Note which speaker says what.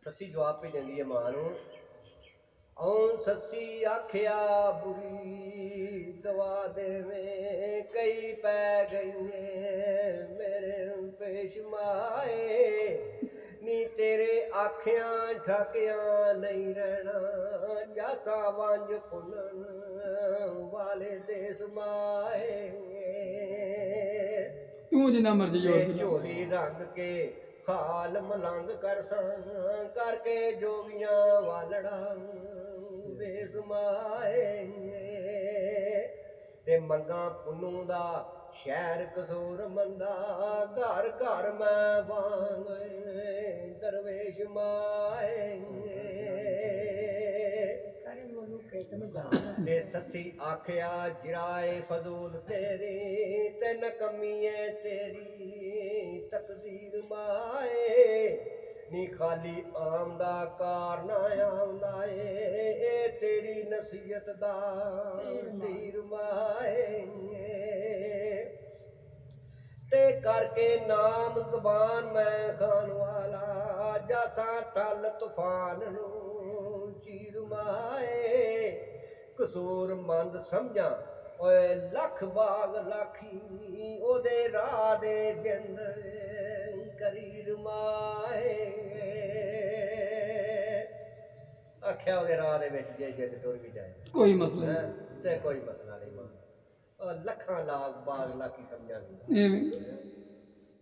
Speaker 1: सस्सी जवाब पे देंदी है मां नूं, औं सस्सी आखिया बुरी दवा देवें कई पै गई मेरे पेश माए नी तेरे आखियां ठकियां नहीं रहना जासा वंज पुनन वाले देश माए
Speaker 2: तू जिन्ना मर्जी जोर
Speaker 1: ते
Speaker 2: फिर
Speaker 1: झोली रंग के खाल मलंग कर करके जोगियां वालड़ा वेस माए ते मंगा पुन्नू दा शहर कसूर मंदा घर घर मैं बांग दरवेश माए ते सस्सी आखिया जिराए फजूल तेरी ते नकमी है तेरी तकदीर माए नी खाली आमदा कार ना आमदा ए तेरी नसीहत दा तीर माए ते करके नाम जुबान मैं खान वाला जासा टल तूफान नू चीर माए कसूर मंद समझा ओए लख बाग लाखी ओदे राह दे जिंद करीर माए आख्या ओदे राह दे विच जे जिंद टुर भी जाए
Speaker 2: कोई मसला नहीं
Speaker 1: ते कोई मसला नहीं मां लखां लाख बाग लाखी समझा नहीं
Speaker 2: एवें